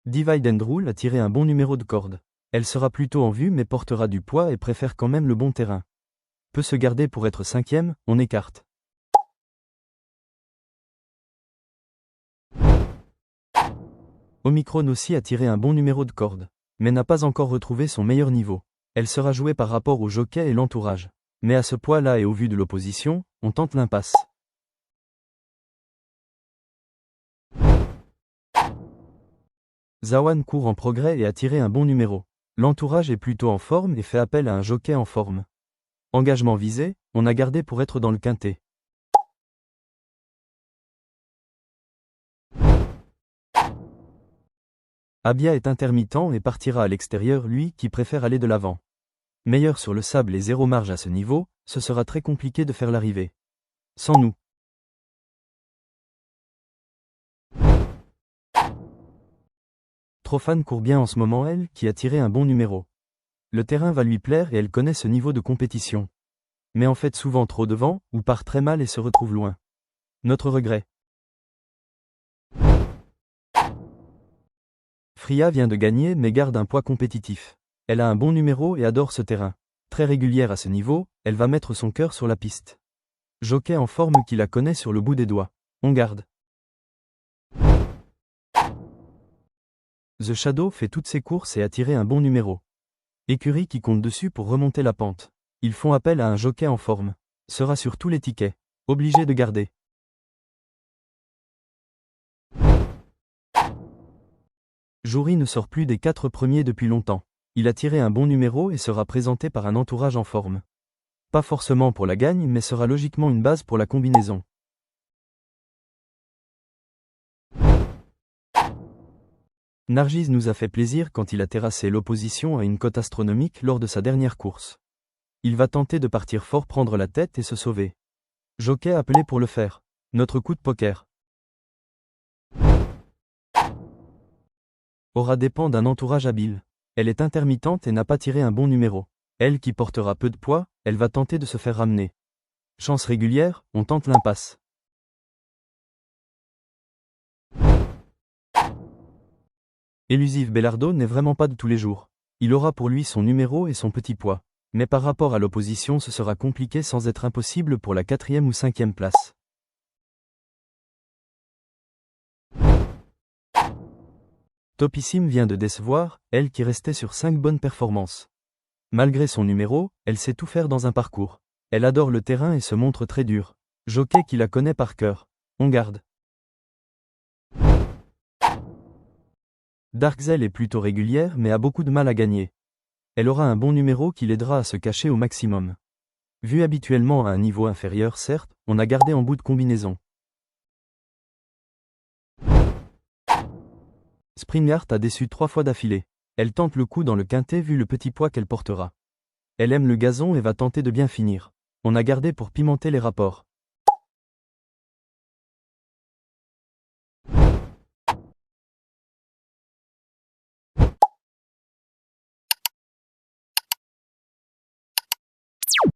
Divide and Rule a tiré un bon numéro de corde. Elle sera plutôt en vue mais portera du poids et préfère quand même le bon terrain. Peut se garder pour être cinquième, on écarte. Omicron aussi a tiré un bon numéro de corde, mais n'a pas encore retrouvé son meilleur niveau. Elle sera jouée par rapport au jockey et l'entourage. Mais à ce poids-là et au vu de l'opposition, on tente l'impasse. Zawan court en progrès et a tiré un bon numéro. L'entourage est plutôt en forme et fait appel à un jockey en forme. Engagement visé, on a gardé pour être dans le quintet. Abia est intermittent et partira à l'extérieur, lui qui préfère aller de l'avant. Meilleur sur le sable et zéro marge à ce niveau, ce sera très compliqué de faire l'arrivée. Sans nous. Trofan court bien en ce moment, elle, qui a tiré un bon numéro. Le terrain va lui plaire et elle connaît ce niveau de compétition. Mais en fait souvent trop devant, ou part très mal et se retrouve loin. Notre regret. Fria vient de gagner mais garde un poids compétitif. Elle a un bon numéro et adore ce terrain. Très régulière à ce niveau, elle va mettre son cœur sur la piste. Jockey en forme qui la connaît sur le bout des doigts. On garde. The Shadow fait toutes ses courses et a tiré un bon numéro. Écurie qui compte dessus pour remonter la pente. Ils font appel à un jockey en forme. Sera sur tous les tickets. Obligé de garder. Jouri ne sort plus des 4 premiers depuis longtemps. Il a tiré un bon numéro et sera présenté par un entourage en forme. Pas forcément pour la gagne mais sera logiquement une base pour la combinaison. Nargis nous a fait plaisir quand il a terrassé l'opposition à une cote astronomique lors de sa dernière course. Il va tenter de partir fort, prendre la tête et se sauver. Jockey appelé pour le faire. Notre coup de poker. Aura dépend d'un entourage habile. Elle est intermittente et n'a pas tiré un bon numéro. Elle qui portera peu de poids, elle va tenter de se faire ramener. Chance régulière, on tente l'impasse. Elusive Bellardo n'est vraiment pas de tous les jours. Il aura pour lui son numéro et son petit poids. Mais par rapport à l'opposition ce sera compliqué sans être impossible pour la 4e ou 5e place. Topissime vient de décevoir, elle qui restait sur 5 bonnes performances. Malgré son numéro, elle sait tout faire dans un parcours. Elle adore le terrain et se montre très dure. Jockey qui la connaît par cœur. On garde. Darkzell est plutôt régulière mais a beaucoup de mal à gagner. Elle aura un bon numéro qui l'aidera à se cacher au maximum. Vu habituellement à un niveau inférieur certes, on a gardé en bout de combinaison. Springart a déçu 3 fois d'affilée. Elle tente le coup dans le quintet vu le petit poids qu'elle portera. Elle aime le gazon et va tenter de bien finir. On a gardé pour pimenter les rapports.